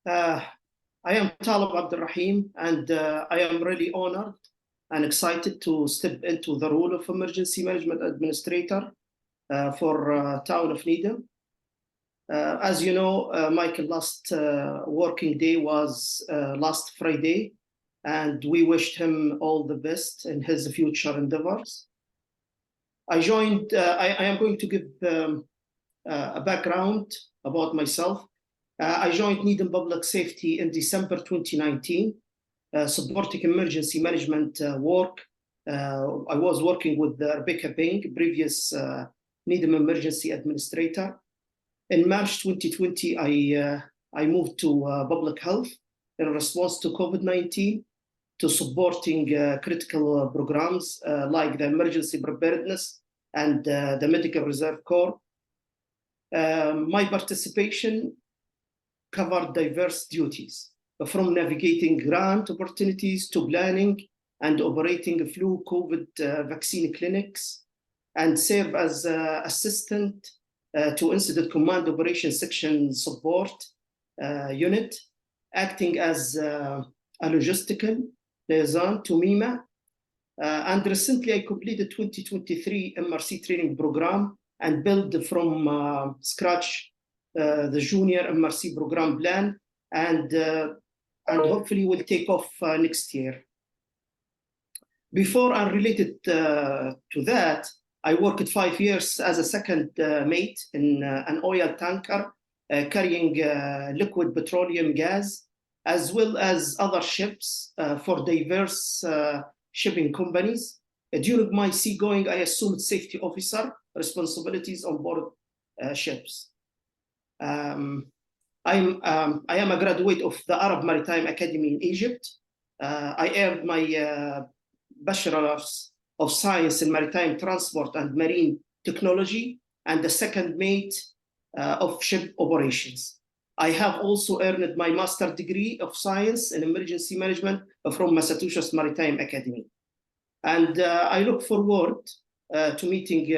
Uh, I am Talib Abdulrahim, and I am really honored and excited to step into the role of Emergency Management Administrator for Town of Needham. As you know, Michael, last working day was last Friday, and we wished him all the best in his future endeavors. I am going to give a background about myself. I joined Needham Public Safety in December 2019, supporting emergency management work. I was working with Rebecca Bing, previous Needham Emergency Administrator. In March 2020, I moved to public health in response to COVID-19, to supporting critical programs like the emergency preparedness and the Medical Reserve Corps. My participation covered diverse duties, from navigating grant opportunities to planning and operating flu COVID vaccine clinics, and serve as assistant to Incident Command Operations Section Support Unit, acting as a logistical liaison to MEMA. And recently I completed 2023 MRC training program and built from scratch the junior MRC program plan, and hopefully will take off next year. Before and related to that, I worked 5 years as a second mate in an oil tanker carrying liquid petroleum gas, as well as other ships for diverse shipping companies. During my seagoing, I assumed safety officer responsibilities on board ships. I am a graduate of the Arab Maritime Academy in Egypt. I earned my Bachelor's of Science in Maritime Transport and Marine Technology, and the second mate of ship operations. I have also earned my master's degree of Science in Emergency Management from Massachusetts Maritime Academy. And I look forward to meeting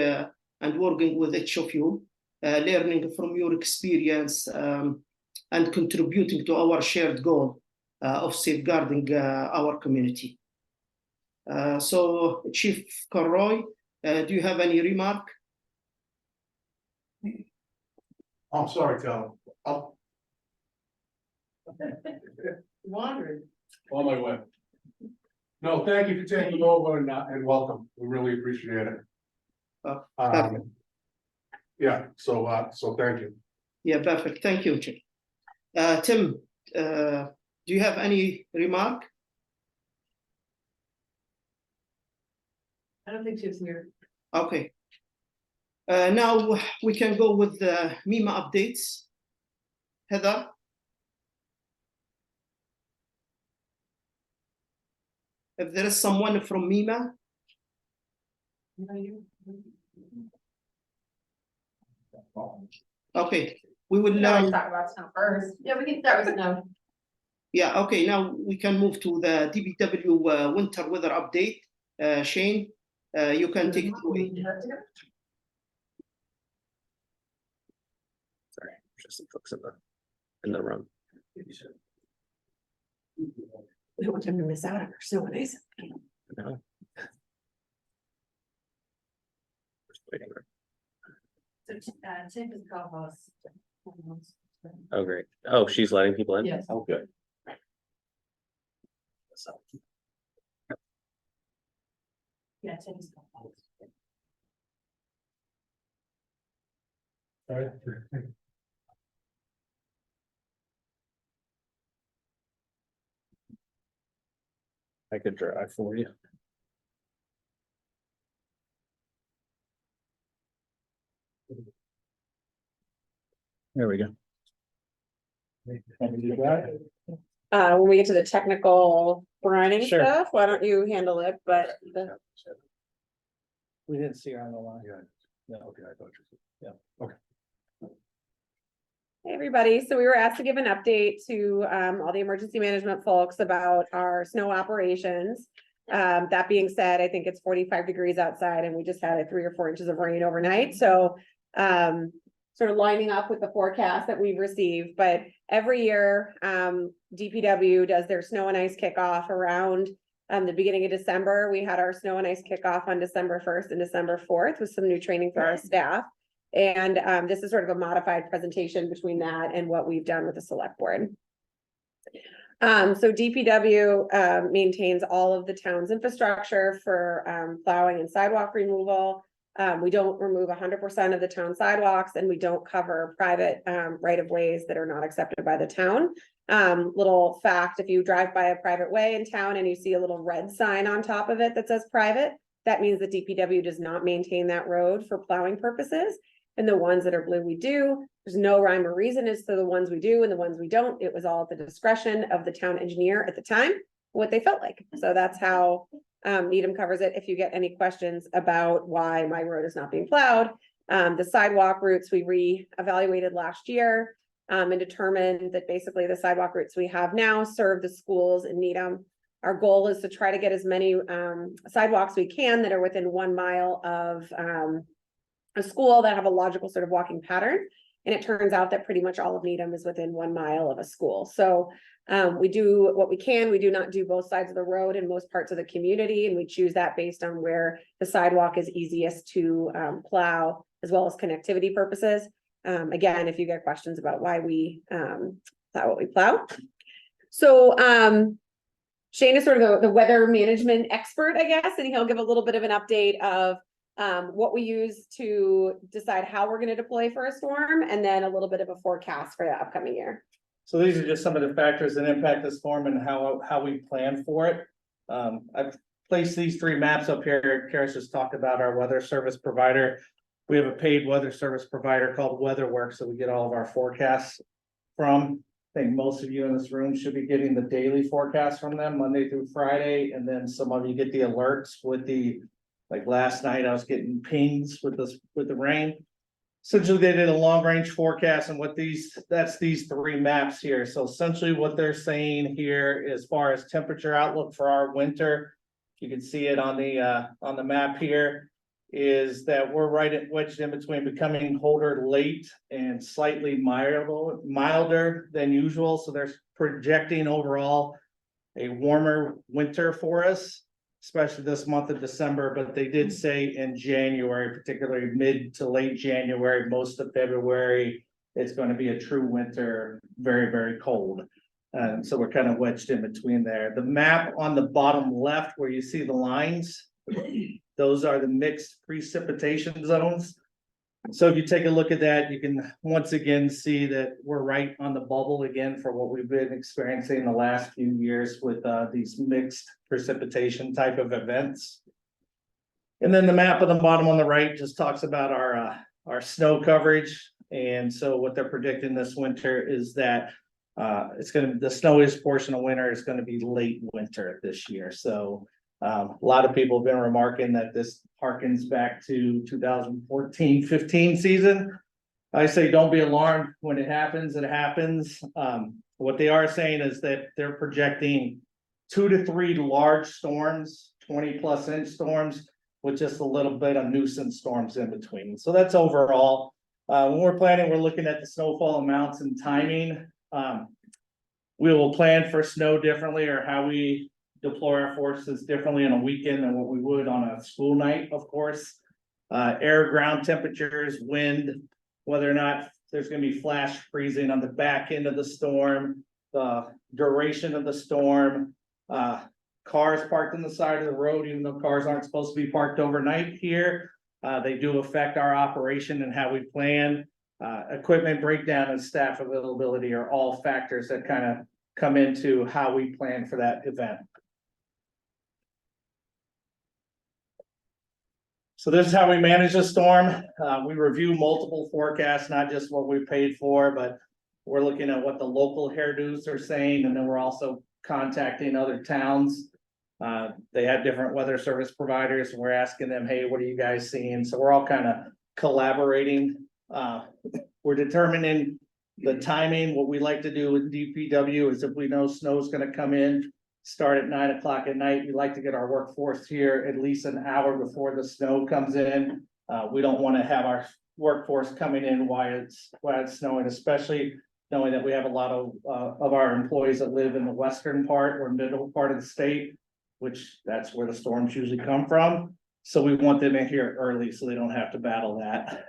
and working with each of you, learning from your experience and contributing to our shared goal of safeguarding our community. So, Chief Conroy, do you have any remark? I'm sorry, Cal. Wandering. On my way. No, thank you for taking over and welcome. We really appreciate it. Yeah, so thank you. Yeah, perfect. Thank you, Chief. Tim, do you have any remark? I don't think she's here. Okay. Now we can go with the MEMA updates. Heather? If there is someone from MEMA? Okay, we will talk about snow first. Yeah, we can start with snow. Yeah, okay, now we can move to the DPW winter weather update. Shane, you can take it away. Sorry, just some folks in the room. We don't want them to miss out on our snow and ice. No. Just waiting. So, Tim is co-host. Oh, great. Oh, she's letting people in? Yes. Oh, good. Yeah, Tim is co-host. All right. I could drive for you. There we go. When we get to the technical brining Sure. stuff, why don't you handle it, but We didn't see her on the line. Yeah. Yeah, okay, I thought you said, yeah, okay. Hey, everybody, so we were asked to give an update to all the emergency management folks about our snow operations. That being said, I think it's 45 degrees outside and we just had 3 or 4 inches of rain overnight, so sort of lining up with the forecast that we've received, but every year, DPW does their snow and ice kickoff around the beginning of December. We had our snow and ice kickoff on December 1st and December 4th with some new training for our staff. And this is sort of a modified presentation between that and what we've done with the select board. So DPW maintains all of the town's infrastructure for plowing and sidewalk removal. We don't remove 100% of the town sidewalks, and we don't cover private right-of-ways that are not accepted by the town. Little fact, if you drive by a private way in town and you see a little red sign on top of it that says private, that means the DPW does not maintain that road for plowing purposes. And the ones that are blue, we do. There's no rhyme or reason as to the ones we do and the ones we don't. It was all at the discretion of the town engineer at the time, what they felt like. So that's how Needham covers it. If you get any questions about why my road is not being plowed, the sidewalk routes we re-evaluated last year and determined that basically the sidewalk routes we have now serve the schools in Needham. Our goal is to try to get as many sidewalks we can that are within 1 mile of a school that have a logical sort of walking pattern. And it turns out that pretty much all of Needham is within 1 mile of a school. So we do what we can. We do not do both sides of the road in most parts of the community. And we choose that based on where the sidewalk is easiest to plow, as well as connectivity purposes. Again, if you get questions about why we plow what we plow. So Shane is sort of the weather management expert, I guess, and he'll give a little bit of an update of what we use to decide how we're going to deploy for a storm, and then a little bit of a forecast for the upcoming year. So these are just some of the factors that impact the storm and how we plan for it. I've placed these 3 maps up here. Karis just talked about our weather service provider. We have a paid weather service provider called WeatherWorks that we get all of our forecasts from. I think most of you in this room should be getting the daily forecast from them Monday through Friday, and then some of you get the alerts with the, like last night I was getting pings with the rain. Essentially, they did a long range forecast, and that's these 3 maps here. So essentially what they're saying here, as far as temperature outlook for our winter, you can see it on the map here, is that we're wedged in between becoming colder late and slightly milder than usual. So they're projecting overall a warmer winter for us, especially this month of December. But they did say in January, particularly mid to late January, most of February, it's going to be a true winter, very, very cold. And so we're kind of wedged in between there. The map on the bottom left where you see the lines, those are the mixed precipitation zones. So if you take a look at that, you can once again see that we're right on the bubble again for what we've been experiencing the last few years with these mixed precipitation type of events. And then the map on the bottom on the right just talks about our snow coverage. And so what they're predicting this winter is that the snowiest portion of winter is going to be late winter this year. So a lot of people have been remarking that this harkens back to 2014-15 season. I say don't be alarmed when it happens. It happens. What they are saying is that they're projecting 2 to 3 large storms, 20+ inch storms, with just a little bit of nuisance storms in between. So that's overall. When we're planning, we're looking at the snowfall amounts and timing. We will plan for snow differently, or how we deploy our forces differently on a weekend than what we would on a school night, of course. Air, ground temperatures, wind, whether or not there's going to be flash freezing on the back end of the storm, the duration of the storm, cars parked on the side of the road, even though cars aren't supposed to be parked overnight here. They do affect our operation and how we plan. Equipment breakdown and staff availability are all factors that kind of come into how we plan for that event. So this is how we manage the storm. We review multiple forecasts, not just what we paid for, but we're looking at what the local hairdos are saying, and then we're also contacting other towns. They have different weather service providers, and we're asking them, hey, what are you guys seeing? So we're all kind of collaborating. We're determining the timing. What we like to do with DPW is if we know snow is going to come in, start at 9 o'clock at night. We like to get our workforce here at least an hour before the snow comes in. We don't want to have our workforce coming in while it's snowing, especially knowing that we have a lot of our employees that live in the western part or middle part of the state, which that's where the storms usually come from. So we want them in here early so they don't have to battle that.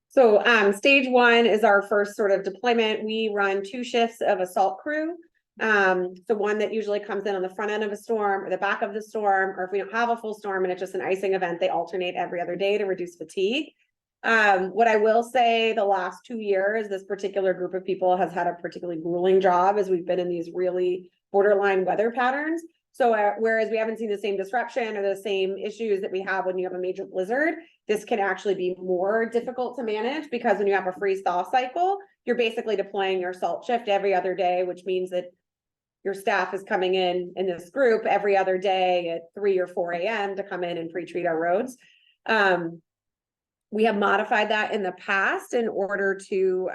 So, stage one is our first sort of deployment. We run 2 shifts of assault crew. So one that usually comes in on the front end of a storm or the back of the storm, or if we don't have a full storm and it's just an icing event, they alternate every other day to reduce fatigue. What I will say the last 2 years, this particular group of people has had a particularly grueling job as we've been in these really borderline weather patterns. So whereas we haven't seen the same disruption or the same issues that we have when you have a major blizzard, this can actually be more difficult to manage because when you have a freeze thaw cycle, you're basically deploying your assault shift every other day, which means that your staff is coming in this group every other day at 3 or 4 a.m. to come in and pre-treat our roads. We have modified that in the past in order to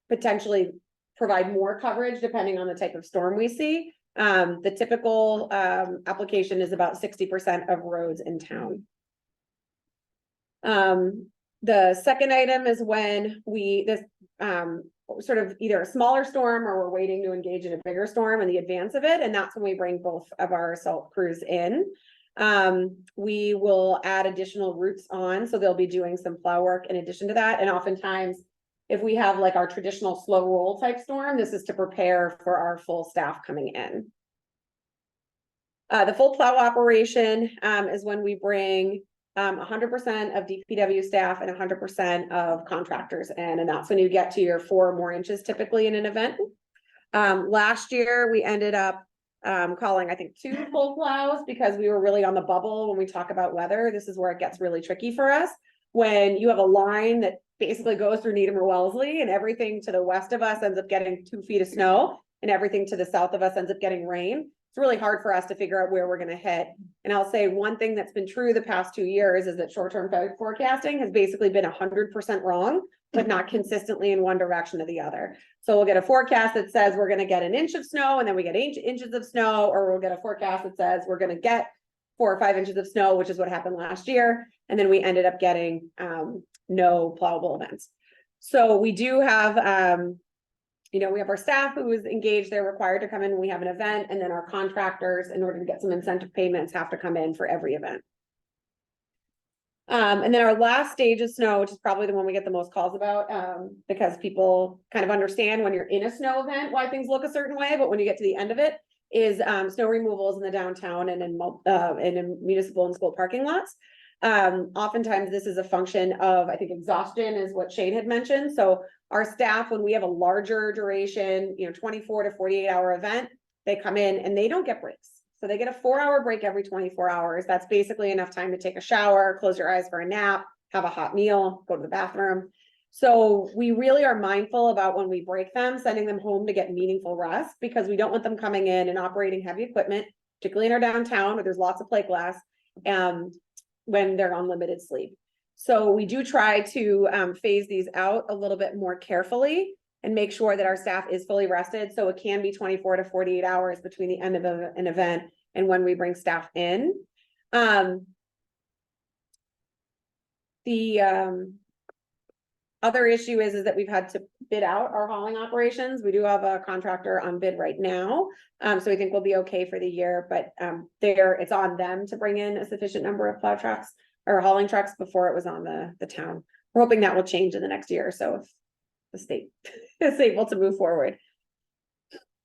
potentially provide more coverage depending on the type of storm we see. The typical application is about 60% of roads in town. The second item is when sort of either a smaller storm or we're waiting to engage in a bigger storm in the advance of it. And that's when we bring both of our assault crews in. We will add additional routes on, so they'll be doing some plow work in addition to that. And oftentimes, if we have like our traditional slow roll type storm, this is to prepare for our full staff coming in. The full plow operation is when we bring 100% of DPW staff and 100% of contractors in, and that's when you get to your 4 or more inches typically in an event. Last year, we ended up calling, I think, 2 full plows because we were really on the bubble when we talk about weather. This is where it gets really tricky for us. When you have a line that basically goes through Needham or Wellesley and everything to the west of us ends up getting 2 feet of snow and everything to the south of us ends up getting rain. It's really hard for us to figure out where we're going to hit. And I'll say one thing that's been true the past 2 years is that short-term forecasting has basically been 100% wrong, but not consistently in one direction or the other. So we'll get a forecast that says we're going to get an inch of snow and then we get 8 inches of snow, or we'll get a forecast that says we're going to get 4 or 5 inches of snow, which is what happened last year. And then we ended up getting no plowable events. So we do have, we have our staff who is engaged, they're required to come in when we have an event, and then our contractors, in order to get some incentive payments, have to come in for every event. And then our last stage of snow, which is probably the one we get the most calls about, because people kind of understand when you're in a snow event why things look a certain way, but when you get to the end of it, is snow removals in the downtown and in municipal and school parking lots. Oftentimes this is a function of, I think, exhaustion is what Shane had mentioned. So our staff, when we have a larger duration, 24 to 48 hour event, they come in and they don't get breaks. So they get a 4-hour break every 24 hours. That's basically enough time to take a shower, close your eyes for a nap, have a hot meal, go to the bathroom. So we really are mindful about when we break them, sending them home to get meaningful rest, because we don't want them coming in and operating heavy equipment, particularly in our downtown where there's lots of plate glass, when they're on limited sleep. So we do try to phase these out a little bit more carefully and make sure that our staff is fully rested. So it can be 24 to 48 hours between the end of an event and when we bring staff in. The other issue is that we've had to bid out our hauling operations. We do have a contractor on bid right now. So we think we'll be okay for the year, but it's on them to bring in a sufficient number of plow trucks or hauling trucks before it was on the town. We're hoping that will change in the next year or so if the state is able to move forward.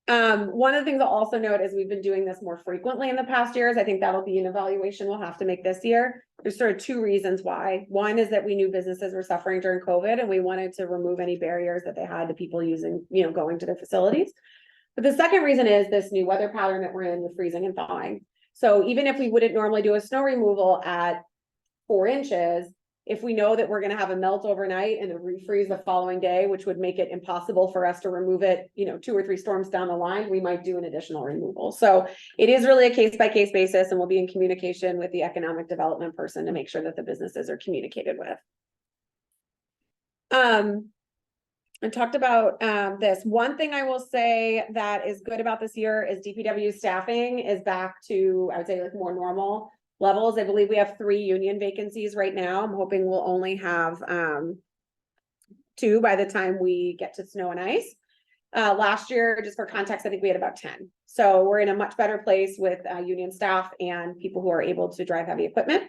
One of the things I'll also note is we've been doing this more frequently in the past years. I think that'll be an evaluation we'll have to make this year. There's sort of 2 reasons why. One is that we knew businesses were suffering during COVID and we wanted to remove any barriers that they had to people using, going to their facilities. But the second reason is this new weather pattern that we're in with freezing and thawing. So even if we wouldn't normally do a snow removal at 4 inches, if we know that we're going to have a melt overnight and a refreeze the following day, which would make it impossible for us to remove it, 2 or 3 storms down the line, we might do an additional removal. So it is really a case-by-case basis, and we'll be in communication with the economic development person to make sure that the businesses are communicated with. I talked about this. One thing I will say that is good about this year is DPW staffing is back to, I would say, like more normal. levels. I believe we have 3 union vacancies right now. I'm hoping we'll only have 2 by the time we get to snow and ice. Last year, just for context, I think we had about 10. So we're in a much better place with union staff and people who are able to drive heavy equipment.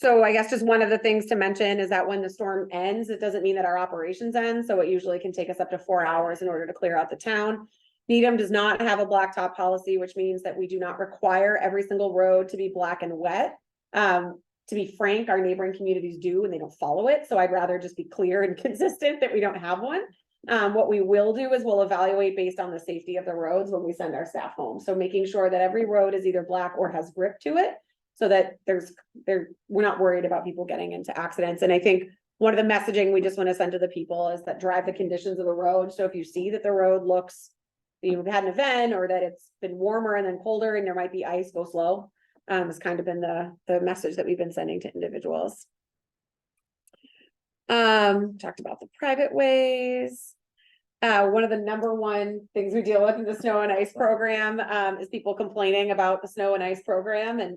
So I guess just one of the things to mention is that when the storm ends, it doesn't mean that our operations end. So it usually can take us up to 4 hours in order to clear out the town. Needham does not have a blacktop policy, which means that we do not require every single road to be black and wet. To be frank, our neighboring communities do, and they don't follow it. So I'd rather just be clear and consistent that we don't have one. What we will do is we'll evaluate based on the safety of the roads when we send our staff home. So making sure that every road is either black or has grip to it, so that we're not worried about people getting into accidents. And I think one of the messaging we just want to send to the people is that drive the conditions of the road. So if you see that the road looks, you've had an event, or that it's been warmer and then colder and there might be ice, go slow. Has kind of been the message that we've been sending to individuals. Talked about the private ways. One of the number one things we deal with in the snow and ice program is people complaining about the snow and ice program, and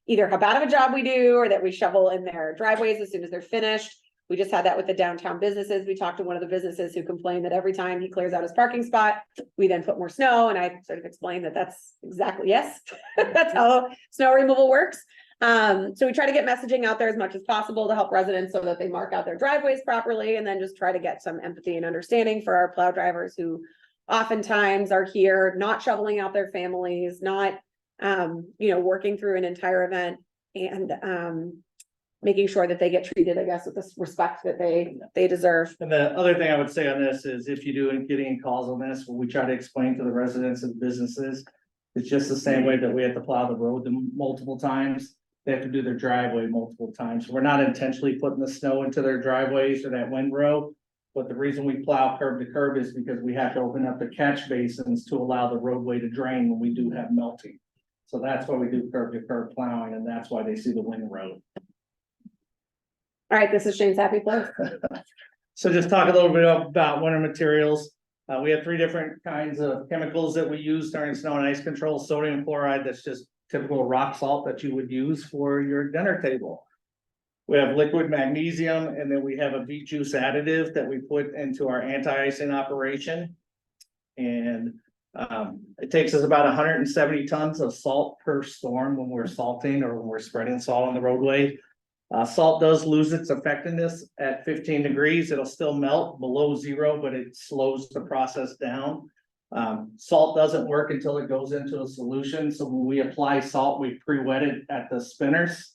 either how bad of a job we do, or that we shovel in their driveways as soon as they're finished. We just had that with the downtown businesses. We talked to one of the businesses who complained that every time he clears out his parking spot, we then put more snow. And I sort of explained that that's exactly, yes, that's how snow removal works. So we try to get messaging out there as much as possible to help residents so that they mark out their driveways properly, and then just try to get some empathy and understanding for our plow drivers who oftentimes are here, not shoveling out their families, not, working through an entire event, and making sure that they get treated, I guess, with the respect that they deserve. And the other thing I would say on this is, if you do get any calls on this, what we try to explain to the residents and businesses, it's just the same way that we have to plow the road multiple times. They have to do their driveway multiple times. We're not intentionally putting the snow into their driveways or that windrow. But the reason we plow curb to curb is because we have to open up the catch basins to allow the roadway to drain when we do have melting. So that's why we do curb to curb plowing, and that's why they see the windrow. All right, this is Shane's happy place. So just talk a little bit about winter materials. We have 3 different kinds of chemicals that we use during snow and ice control. Sodium chloride, that's just typical rock salt that you would use for your dinner table. We have liquid magnesium, and then we have a beet juice additive that we put into our anti-icing operation. And it takes us about 170 tons of salt per storm when we're salting or when we're spreading salt on the roadway. Salt does lose its effectiveness at 15 degrees. It'll still melt below 0, but it slows the process down. Salt doesn't work until it goes into a solution. So when we apply salt, we pre-wet it at the spinners.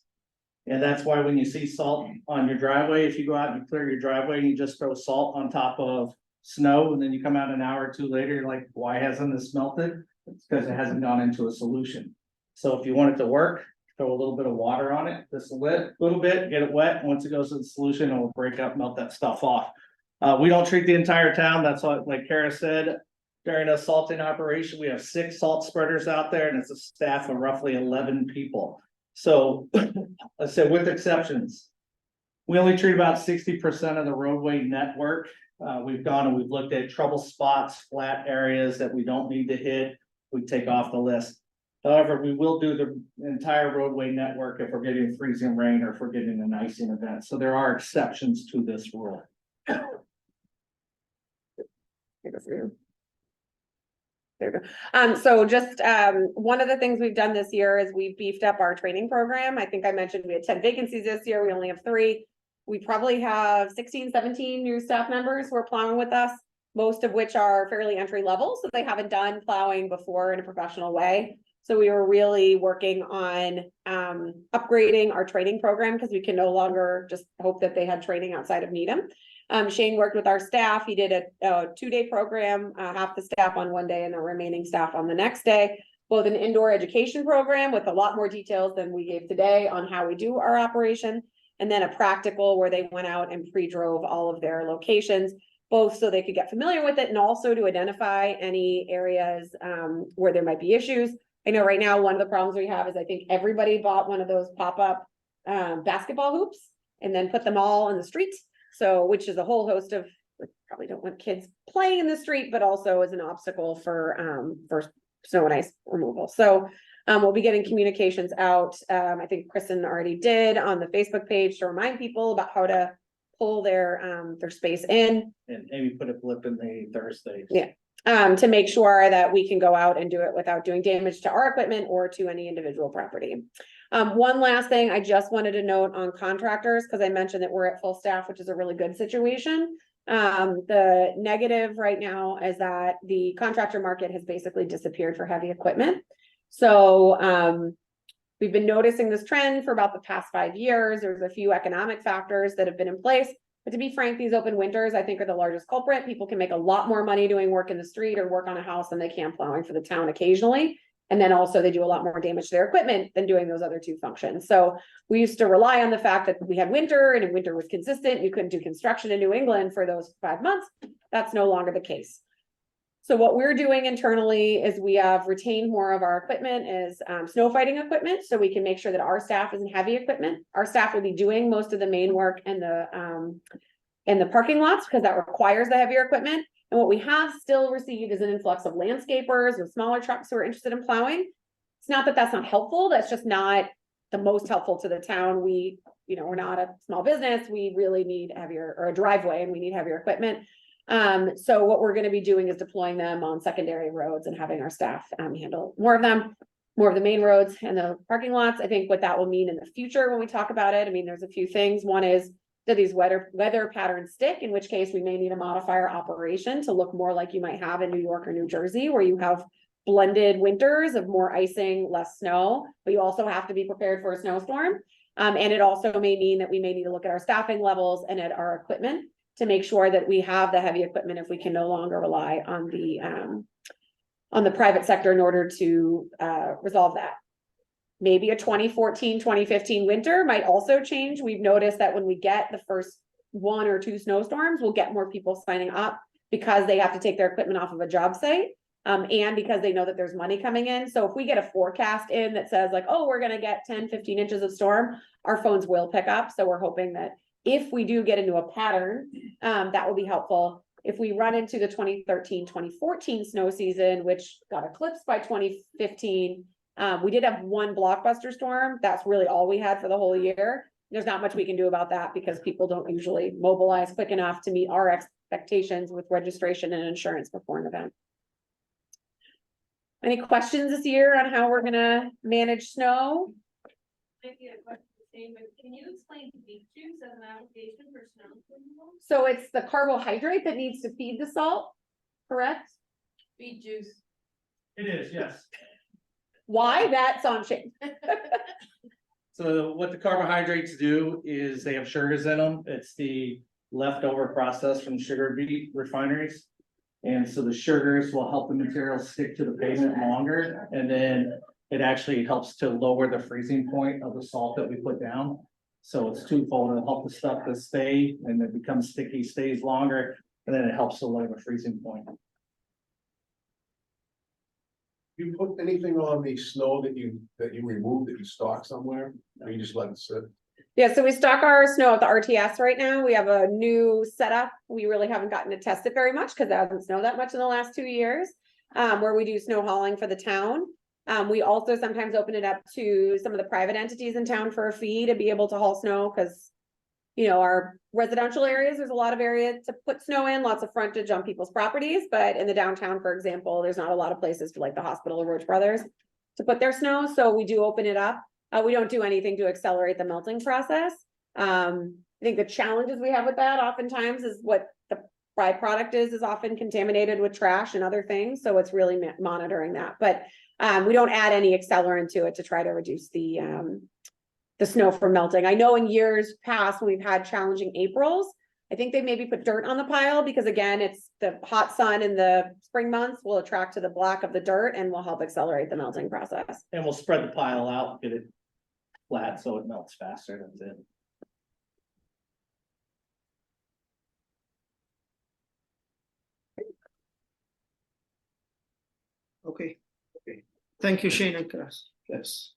And that's why when you see salt on your driveway, if you go out and you clear your driveway and you just throw salt on top of snow, and then you come out an hour or 2 later, you're like, why hasn't this melted? It's because it hasn't gone into a solution. So if you want it to work, throw a little bit of water on it, just a little bit, get it wet. Once it goes to the solution, it will break up, melt that stuff off. We don't treat the entire town. That's what, like Kara said, during a salting operation, we have 6 salt spreaders out there, and it's a staff of roughly 11 people. So I said, with exceptions, we only treat about 60% of the roadway network. We've gone and we've looked at trouble spots, flat areas that we don't need to hit. We take off the list. However, we will do the entire roadway network if we're getting freezing rain or if we're getting an icing event. So there are exceptions to this rule. There you go. So just one of the things we've done this year is we've beefed up our training program. I think I mentioned we had 10 vacancies this year. We only have 3. We probably have 16, 17 new staff members who are plowing with us, most of which are fairly entry level. So they haven't done plowing before in a professional way. So we were really working on upgrading our training program, because we can no longer just hope that they had training outside of Needham. Shane worked with our staff. He did a 2-day program, half the staff on one day and the remaining staff on the next day, both an indoor education program with a lot more details than we gave today on how we do our operation, and then a practical where they went out and pre-drove all of their locations, both so they could get familiar with it and also to identify any areas where there might be issues. I know right now, one of the problems we have is I think everybody bought one of those pop-up basketball hoops and then put them all in the street. So, which is a whole host of probably don't want kids playing in the street, but also as an obstacle for snow and ice removal. So we'll be getting communications out. I think Kristen already did on the Facebook page to remind people about how to pull their space in. And maybe put a blip in the Thursday. Yeah. To make sure that we can go out and do it without doing damage to our equipment or to any individual property. One last thing, I just wanted to note on contractors, because I mentioned that we're at full staff, which is a really good situation. The negative right now is that the contractor market has basically disappeared for heavy equipment. So we've been noticing this trend for about the past 5 years. There's a few economic factors that have been in place. But to be frank, these open winters, I think, are the largest culprit. People can make a lot more money doing work in the street or work on a house than they can plowing for the town occasionally. And then also they do a lot more damage to their equipment than doing those other two functions. So we used to rely on the fact that we had winter and winter was consistent. You couldn't do construction in New England for those 5 months. That's no longer the case. So what we're doing internally is we have retained more of our equipment as snow fighting equipment, so we can make sure that our staff isn't heavy equipment. Our staff will be doing most of the main work in the parking lots, because that requires the heavier equipment. And what we have still received is an influx of landscapers with smaller trucks who are interested in plowing. It's not that that's not helpful, that's just not the most helpful to the town. We're not a small business. We really need heavier, or a driveway, and we need heavier equipment. So what we're going to be doing is deploying them on secondary roads and having our staff handle more of them, more of the main roads and the parking lots. I think what that will mean in the future when we talk about it, I mean, there's a few things. One is, do these weather patterns stick? In which case we may need to modify our operation to look more like you might have in New York or New Jersey, where you have blended winters of more icing, less snow, but you also have to be prepared for a snowstorm. And it also may mean that we may need to look at our staffing levels and at our equipment to make sure that we have the heavy equipment if we can no longer rely on the private sector in order to resolve that. Maybe a 2014, 2015 winter might also change. We've noticed that when we get the first 1 or 2 snowstorms, we'll get more people signing up because they have to take their equipment off of a job site. And because they know that there's money coming in. So if we get a forecast in that says like, oh, we're going to get 10, 15 inches of storm, our phones will pick up. So we're hoping that if we do get into a pattern, that will be helpful. If we run into the 2013, 2014 snow season, which got eclipsed by 2015, we did have 1 blockbuster storm. That's really all we had for the whole year. There's not much we can do about that because people don't usually mobilize quick enough to meet our expectations with registration and insurance before an event. Any questions this year on how we're gonna manage snow? Maybe a question the same, but can you explain beet juice as an application for snow removal? So it's the carbohydrate that needs to feed the salt, correct? Beet juice. It is, yes. Why? That's on Shane. So what the carbohydrates do is they have sugars in them. It's the leftover process from sugar beet refineries. And so the sugars will help the material stick to the pavement longer, and then it actually helps to lower the freezing point of the salt that we put down. So it's twofold. It'll help the stuff to stay, and it becomes sticky, stays longer, and then it helps to lower the freezing point. You put anything on the snow that you removed, that you stock somewhere, or you just let it sit? Yeah, so we stock our snow at the RTS right now. We have a new setup. We really haven't gotten to test it very much because it hasn't snowed that much in the last 2 years, where we do snow hauling for the town. We also sometimes open it up to some of the private entities in town for a fee to be able to haul snow because, our residential areas, there's a lot of area to put snow in, lots of frontage on people's properties. But in the downtown, for example, there's not a lot of places for like the hospital or Roach Brothers to put their snow. So we do open it up. We don't do anything to accelerate the melting process. I think the challenges we have with that oftentimes is what the byproduct is often contaminated with trash and other things. So it's really monitoring that. But we don't add any accelerant to it to try to reduce the snow from melting. I know in years past when we've had challenging Aprils, I think they maybe put dirt on the pile because again, it's the hot sun in the spring months will attract to the black of the dirt and will help accelerate the melting process. And we'll spread the pile out, get it flat so it melts faster. That's it. Okay. Thank you, Shane and Chris. Yes.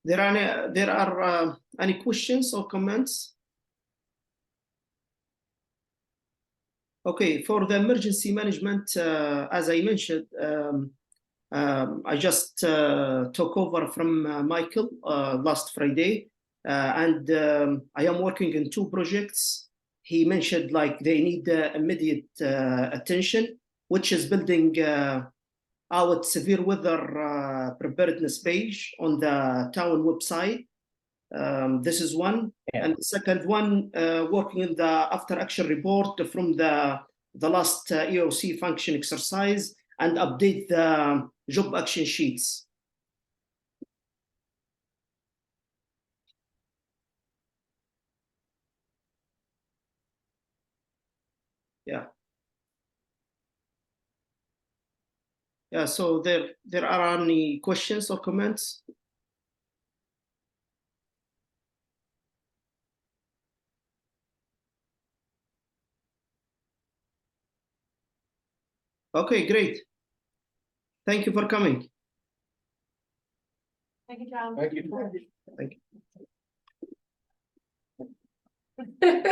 There are any questions or comments? Okay, for the emergency management, as I mentioned, I just took over from Michael last Friday, and I am working in 2 projects. He mentioned like they need immediate attention, which is building out severe weather preparedness page on the town website. This is one. Yeah. And the second one, working in the after action report from the last EOC function exercise and update the job action sheets. Yeah. Yeah, so there are any questions or comments? Okay, great. Thank you for coming. Thank you, John. Thank you. Thank you.